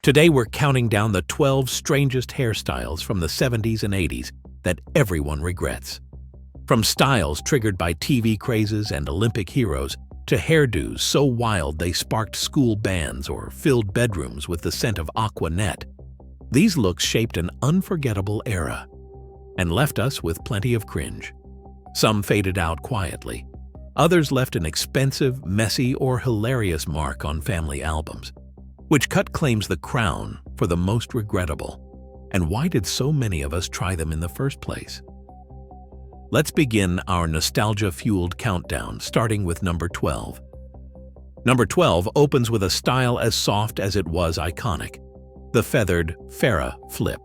Today we're counting down the 12 strangest hairstyles from the 70s and 80s that everyone regrets. From styles triggered by TV crazes and Olympic heroes to hairdos so wild they sparked school bands or filled bedrooms with the scent of Aqua Net, these looks shaped an unforgettable era and left us with plenty of cringe. Some faded out quietly. Others left an expensive, messy, or hilarious mark on family albums. Which cut claims the crown for the most regrettable? And why did so many of us try them in the first place? Let's begin our nostalgia-fueled countdown, starting with number 12. Number 12 opens with a style as soft as it was iconic: the feathered Farrah flip.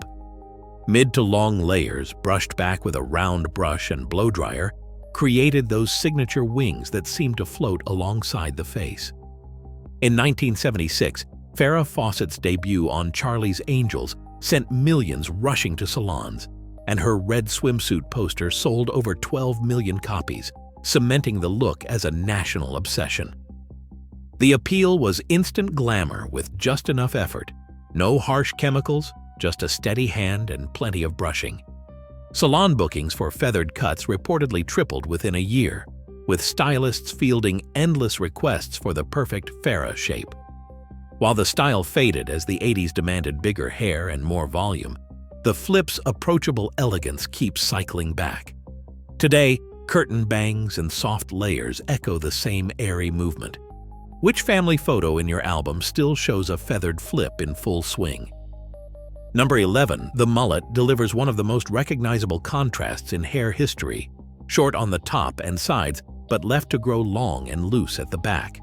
Mid to long layers, brushed back with a round brush and blow dryer, created those signature wings that seemed to float alongside the face. In 1976, Farrah Fawcett's debut on Charlie's Angels sent millions rushing to salons, and her red swimsuit poster sold over 12 million copies, cementing the look as a national obsession. The appeal was instant glamour with just enough effort. No harsh chemicals, just a steady hand and plenty of brushing. Salon bookings for feathered cuts reportedly tripled within a year, with stylists fielding endless requests for the perfect Farrah shape. While the style faded as the 80s demanded bigger hair and more volume, the flip's approachable elegance keeps cycling back. Today, curtain bangs and soft layers echo the same airy movement. Which family photo in your album still shows a feathered flip in full swing? Number 11, the mullet delivers one of the most recognizable contrasts in hair history: short on the top and sides, but left to grow long and loose at the back.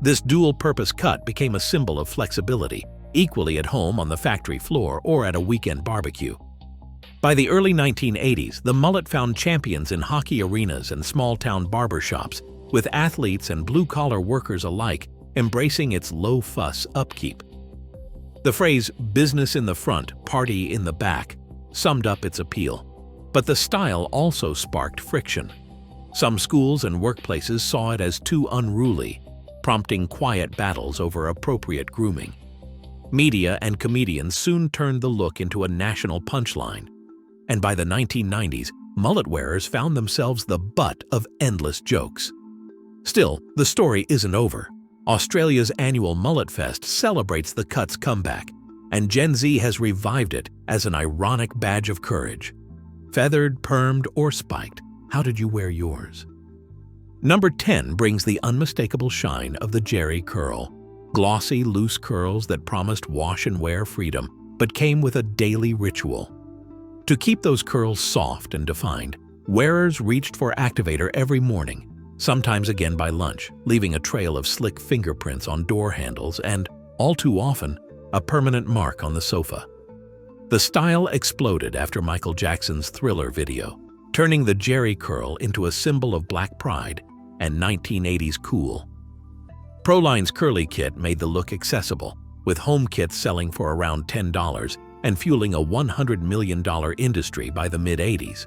This dual-purpose cut became a symbol of flexibility, equally at home on the factory floor or at a weekend barbecue. By the early 1980s, the mullet found champions in hockey arenas and small-town barbershops, with athletes and blue-collar workers alike embracing its low-fuss upkeep. The phrase "business in the front, party in the back" summed up its appeal, but the style also sparked friction. Some schools and workplaces saw it as too unruly, prompting quiet battles over appropriate grooming. Media and comedians soon turned the look into a national punchline, and by the 1990s, mullet wearers found themselves the butt of endless jokes. Still, the story isn't over. Australia's annual Mullet Fest celebrates the cut's comeback, and Gen Z has revived it as an ironic badge of courage. Feathered, permed, or spiked, how did you wear yours? Number 10 brings the unmistakable shine of the Jerry curl. Glossy, loose curls that promised wash-and-wear freedom, but came with a daily ritual. To keep those curls soft and defined, wearers reached for activator every morning, sometimes again by lunch, leaving a trail of slick fingerprints on door handles and, all too often, a permanent mark on the sofa. The style exploded after Michael Jackson's Thriller video, turning the Jerry curl into a symbol of black pride and 1980s cool. Proline's curly kit made the look accessible, with home kits selling for around $10 and fueling a $100 million industry by the mid-80s.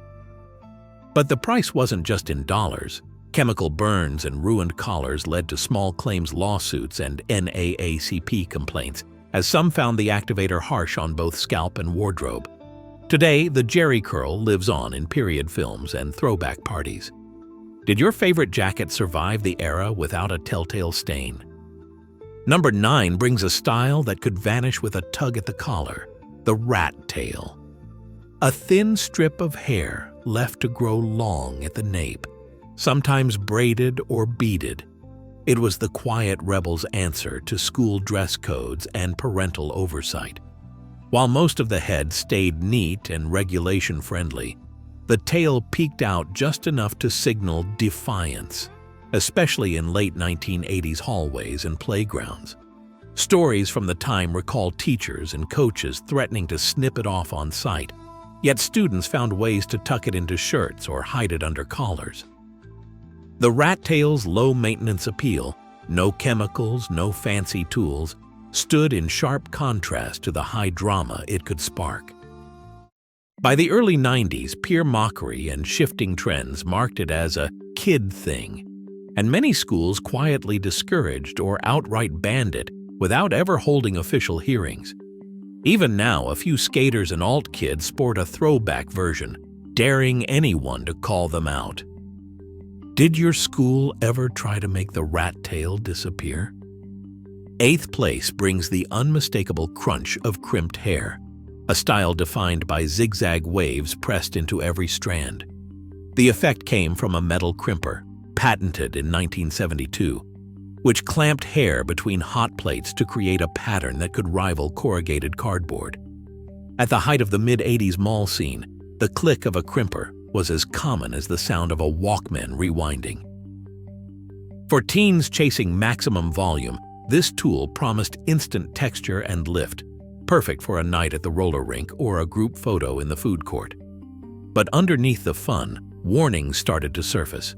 But the price wasn't just in dollars. Chemical burns and ruined collars led to small claims lawsuits and NAACP complaints, as some found the activator harsh on both scalp and wardrobe. Today, the Jerry curl lives on in period films and throwback parties. Did your favorite jacket survive the era without a telltale stain? Number 9 brings a style that could vanish with a tug at the collar: the rat tail. A thin strip of hair left to grow long at the nape, sometimes braided or beaded. It was the quiet rebel's answer to school dress codes and parental oversight. While most of the head stayed neat and regulation-friendly, the tail peeked out just enough to signal defiance, especially in late 1980s hallways and playgrounds. Stories from the time recall teachers and coaches threatening to snip it off on sight, yet students found ways to tuck it into shirts or hide it under collars. The rat tail's low-maintenance appeal, no chemicals, no fancy tools, stood in sharp contrast to the high drama it could spark. By the early 90s, peer mockery and shifting trends marked it as a kid thing, and many schools quietly discouraged or outright banned it without ever holding official hearings. Even now, a few skaters and alt kids sport a throwback version, daring anyone to call them out. Did your school ever try to make the rat tail disappear? 8th place brings the unmistakable crunch of crimped hair, a style defined by zigzag waves pressed into every strand. The effect came from a metal crimper, patented in 1972, which clamped hair between hot plates to create a pattern that could rival corrugated cardboard. At the height of the mid-80s mall scene, the click of a crimper was as common as the sound of a Walkman rewinding. For teens chasing maximum volume, this tool promised instant texture and lift, perfect for a night at the roller rink or a group photo in the food court. But underneath the fun, warnings started to surface.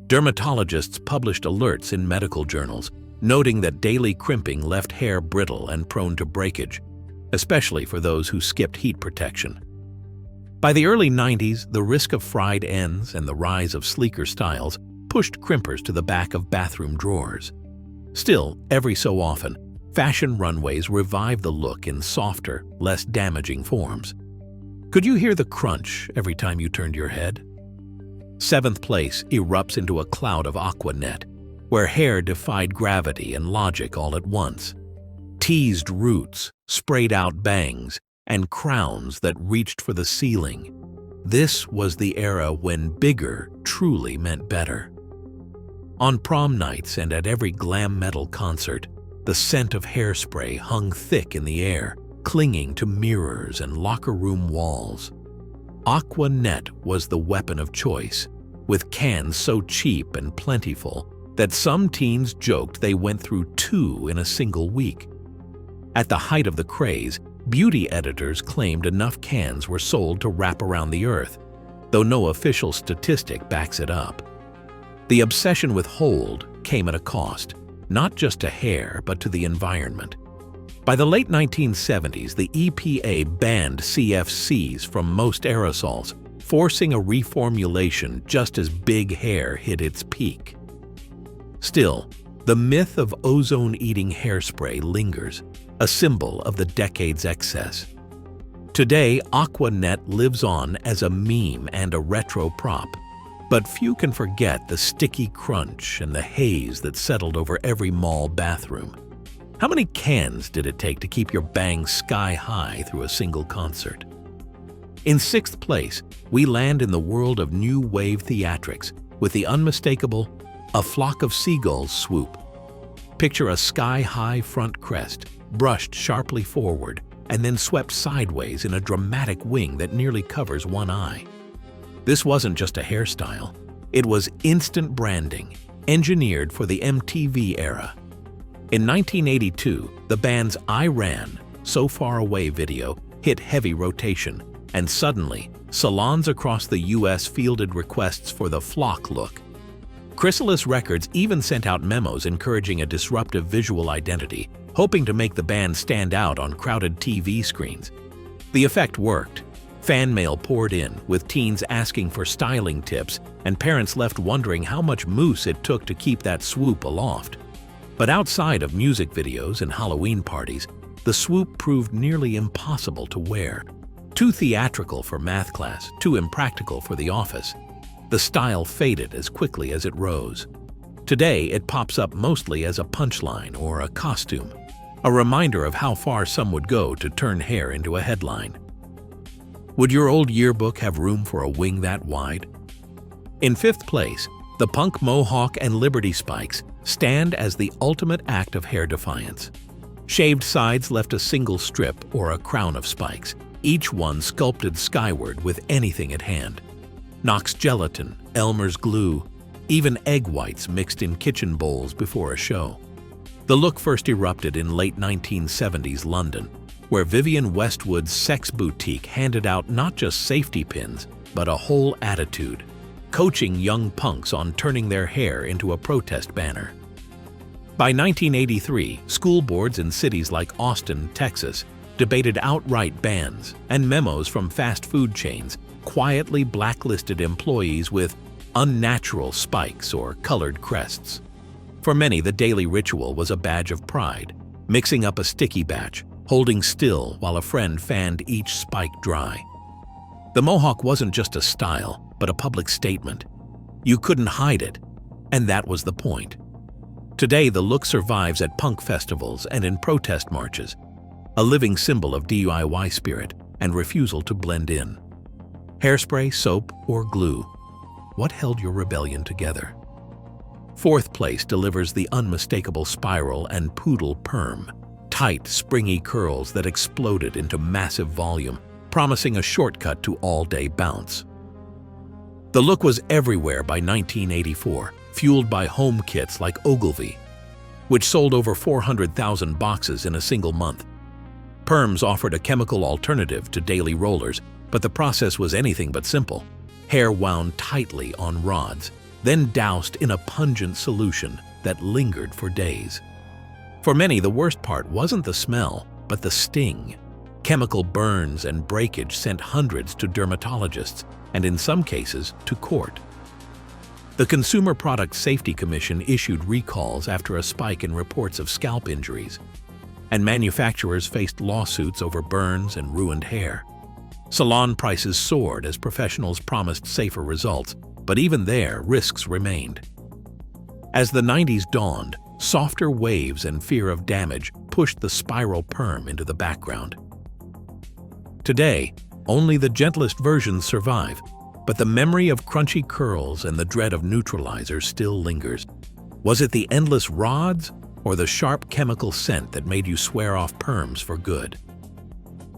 Dermatologists published alerts in medical journals, noting that daily crimping left hair brittle and prone to breakage, especially for those who skipped heat protection. By the early 90s, the risk of fried ends and the rise of sleeker styles pushed crimpers to the back of bathroom drawers. Still, every so often, fashion runways revive the look in softer, less damaging forms. Could you hear the crunch every time you turned your head? 7th place erupts into a cloud of aqua net, where hair defied gravity and logic all at once. Teased roots, sprayed out bangs, and crowns that reached for the ceiling. This was the era when bigger truly meant better. On prom nights and at every glam metal concert, the scent of hairspray hung thick in the air, clinging to mirrors and locker room walls. Aqua net was the weapon of choice, with cans so cheap and plentiful that some teens joked they went through 2 in a single week. At the height of the craze, beauty editors claimed enough cans were sold to wrap around the earth, though no official statistic backs it up. The obsession with hold came at a cost, not just to hair but to the environment. By the late 1970s, the EPA banned CFCs from most aerosols, forcing a reformulation just as big hair hit its peak. Still, the myth of ozone-eating hairspray lingers, a symbol of the decade's excess. Today, Aqua Net lives on as a meme and a retro prop, but few can forget the sticky crunch and the haze that settled over every mall bathroom. How many cans did it take to keep your bangs sky-high through a single concert? In 6th place, we land in the world of new wave theatrics with the unmistakable "A Flock of Seagulls" swoop. Picture a sky-high front crest, brushed sharply forward, and then swept sideways in a dramatic wing that nearly covers one eye. This wasn't just a hairstyle. It was instant branding, engineered for the MTV era. In 1982, the band's "I Ran, So Far Away" video hit heavy rotation, and suddenly, salons across the US fielded requests for the flock look. Chrysalis Records even sent out memos encouraging a disruptive visual identity, hoping to make the band stand out on crowded TV screens. The effect worked. Fan mail poured in, with teens asking for styling tips and parents left wondering how much mousse it took to keep that swoop aloft. But outside of music videos and Halloween parties, the swoop proved nearly impossible to wear. Too theatrical for math class, too impractical for the office. The style faded as quickly as it rose. Today, it pops up mostly as a punchline or a costume, a reminder of how far some would go to turn hair into a headline. Would your old yearbook have room for a wing that wide? In 5th place, the punk mohawk and Liberty spikes stand as the ultimate act of hair defiance. Shaved sides left a single strip or a crown of spikes, each one sculpted skyward with anything at hand. Knox gelatin, Elmer's glue, even egg whites mixed in kitchen bowls before a show. The look first erupted in late 1970s London, where Vivienne Westwood's sex boutique handed out not just safety pins, but a whole attitude, coaching young punks on turning their hair into a protest banner. By 1983, school boards in cities like Austin, Texas, debated outright bans, and memos from fast food chains quietly blacklisted employees with unnatural spikes or colored crests. For many, the daily ritual was a badge of pride, mixing up a sticky batch, holding still while a friend fanned each spike dry. The mohawk wasn't just a style, but a public statement. You couldn't hide it, and that was the point. Today, the look survives at punk festivals and in protest marches, a living symbol of DIY spirit and refusal to blend in. Hairspray, soap, or glue? What held your rebellion together? Fourth place delivers the unmistakable spiral and poodle perm, tight, springy curls that exploded into massive volume, promising a shortcut to all-day bounce. The look was everywhere by 1984, fueled by home kits like Ogilvy, which sold over 400,000 boxes in a single month. Perms offered a chemical alternative to daily rollers, but the process was anything but simple. Hair wound tightly on rods, then doused in a pungent solution that lingered for days. For many, the worst part wasn't the smell, but the sting. Chemical burns and breakage sent hundreds to dermatologists, and in some cases, to court. The Consumer Product Safety Commission issued recalls after a spike in reports of scalp injuries, and manufacturers faced lawsuits over burns and ruined hair. Salon prices soared as professionals promised safer results, but even there, risks remained. As the 90s dawned, softer waves and fear of damage pushed the spiral perm into the background. Today, only the gentlest versions survive, but the memory of crunchy curls and the dread of neutralizers still lingers. Was it the endless rods or the sharp chemical scent that made you swear off perms for good?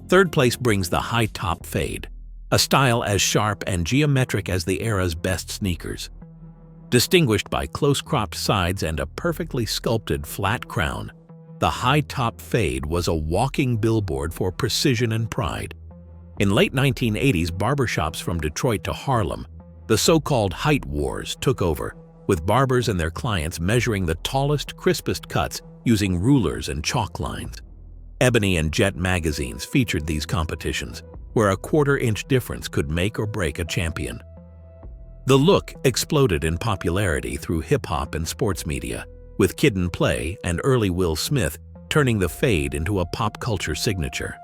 Third place brings the high-top fade, a style as sharp and geometric as the era's best sneakers. Distinguished by close-cropped sides and a perfectly sculpted flat crown, the high-top fade was a walking billboard for precision and pride. In late 1980s barbershops from Detroit to Harlem, the so-called height wars took over, with barbers and their clients measuring the tallest, crispest cuts using rulers and chalk lines. Ebony and Jet magazines featured these competitions, where a quarter-inch difference could make or break a champion. The look exploded in popularity through hip-hop and sports media, with Kid and Play and early Will Smith turning the fade into a pop culture signature.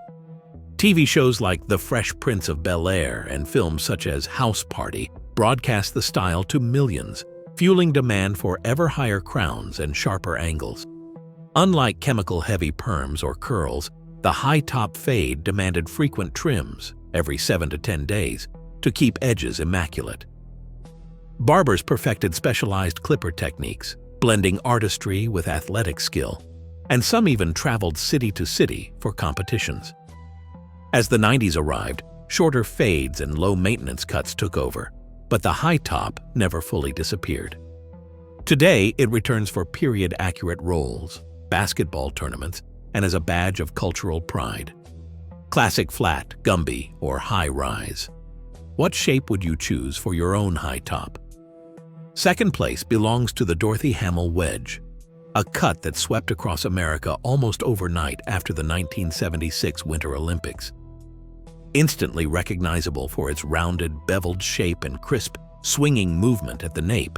TV shows like The Fresh Prince of Bel-Air and films such as House Party broadcast the style to millions, fueling demand for ever higher crowns and sharper angles. Unlike chemical-heavy perms or curls, the high-top fade demanded frequent trims every 7 to 10 days to keep edges immaculate. Barbers perfected specialized clipper techniques, blending artistry with athletic skill, and some even traveled city to city for competitions. As the 90s arrived, shorter fades and low-maintenance cuts took over, but the high top never fully disappeared. Today, it returns for period-accurate rolls, basketball tournaments, and as a badge of cultural pride. Classic flat, Gumby, or high-rise. What shape would you choose for your own high top? Second place belongs to the Dorothy Hamill wedge, a cut that swept across America almost overnight after the 1976 Winter Olympics. Instantly recognizable for its rounded, beveled shape and crisp, swinging movement at the nape,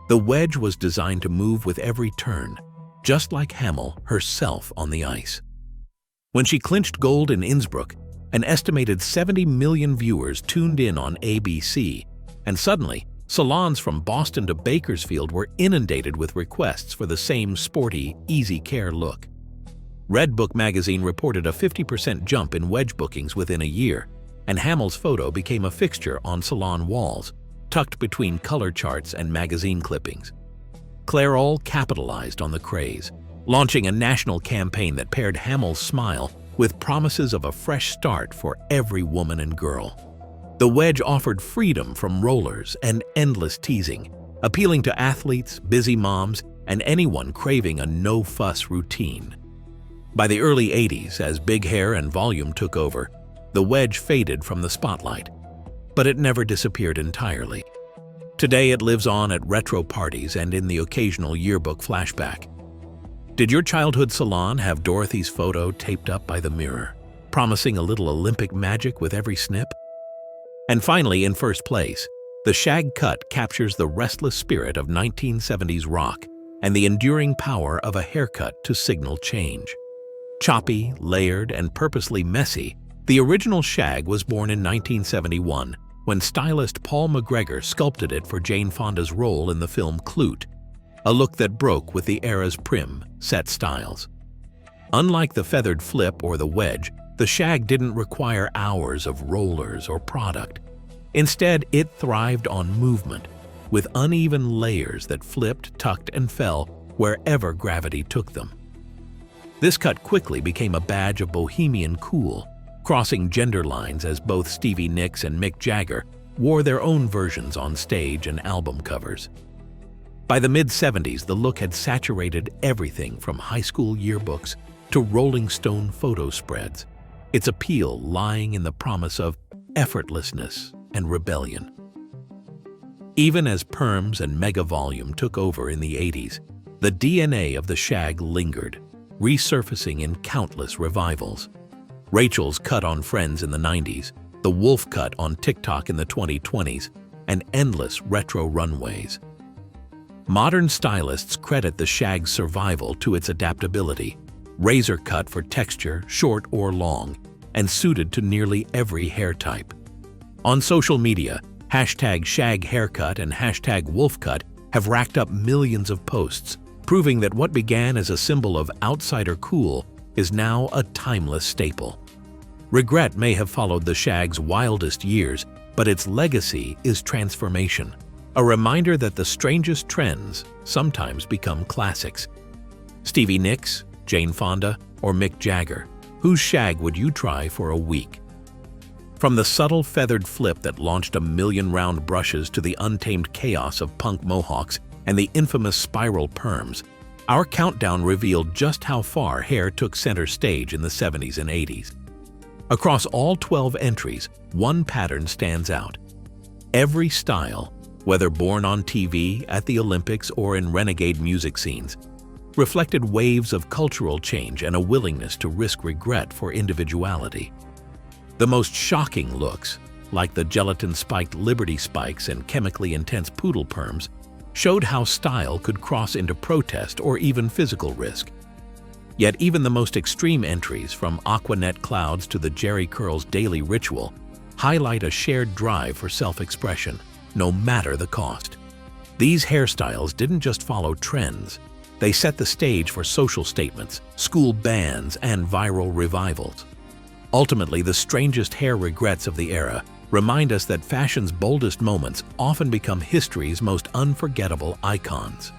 the wedge was designed to move with every turn, just like Hamill herself on the ice. When she clinched gold in Innsbruck, an estimated 70 million viewers tuned in on ABC, and suddenly, salons from Boston to Bakersfield were inundated with requests for the same sporty, easy care look. Red Book magazine reported a 50% jump in wedge bookings within a year, and Hamill's photo became a fixture on salon walls, tucked between color charts and magazine clippings. Clairol capitalized on the craze, launching a national campaign that paired Hamill's smile with promises of a fresh start for every woman and girl. The wedge offered freedom from rollers and endless teasing, appealing to athletes, busy moms, and anyone craving a no-fuss routine. By the early 80s, as big hair and volume took over, the wedge faded from the spotlight, but it never disappeared entirely. Today it lives on at retro parties and in the occasional yearbook flashback. Did your childhood salon have Dorothy's photo taped up by the mirror, promising a little Olympic magic with every snip? And finally, in first place, the shag cut captures the restless spirit of 1970s rock and the enduring power of a haircut to signal change. Choppy, layered, and purposely messy, the original shag was born in 1971 when stylist Paul McGregor sculpted it for Jane Fonda's role in the film Clute, a look that broke with the era's prim, set styles. Unlike the feathered flip or the wedge, the shag didn't require hours of rollers or product. Instead, it thrived on movement, with uneven layers that flipped, tucked, and fell wherever gravity took them. This cut quickly became a badge of bohemian cool, crossing gender lines as both Stevie Nicks and Mick Jagger wore their own versions on stage and album covers. By the mid-70s, the look had saturated everything from high school yearbooks to Rolling Stone photo spreads, its appeal lying in the promise of effortlessness and rebellion. Even as perms and mega volume took over in the 80s, the DNA of the shag lingered, resurfacing in countless revivals. Rachel's cut on Friends in the 90s, the Wolf cut on TikTok in the 2020s, and endless retro runways. Modern stylists credit the shag's survival to its adaptability, razor cut for texture, short or long, and suited to nearly every hair type. On social media, #shaghaircut and #wolfcut have racked up millions of posts, proving that what began as a symbol of outsider cool is now a timeless staple. Regret may have followed the shag's wildest years, but its legacy is transformation, a reminder that the strangest trends sometimes become classics. Stevie Nicks, Jane Fonda, or Mick Jagger, whose shag would you try for a week? From the subtle feathered flip that launched a million round brushes to the untamed chaos of punk mohawks and the infamous spiral perms, our countdown revealed just how far hair took center stage in the 70s and 80s. Across all 12 entries, one pattern stands out. Every style, whether born on TV, at the Olympics, or in renegade music scenes, reflected waves of cultural change and a willingness to risk regret for individuality. The most shocking looks, like the gelatin-spiked Liberty spikes and chemically intense poodle perms, showed how style could cross into protest or even physical risk. Yet even the most extreme entries, from Aquanet clouds to the Jerry curl's daily ritual, highlight a shared drive for self-expression, no matter the cost. These hairstyles didn't just follow trends, they set the stage for social statements, school bans, and viral revivals. Ultimately, the strangest hair regrets of the era remind us that fashion's boldest moments often become history's most unforgettable icons.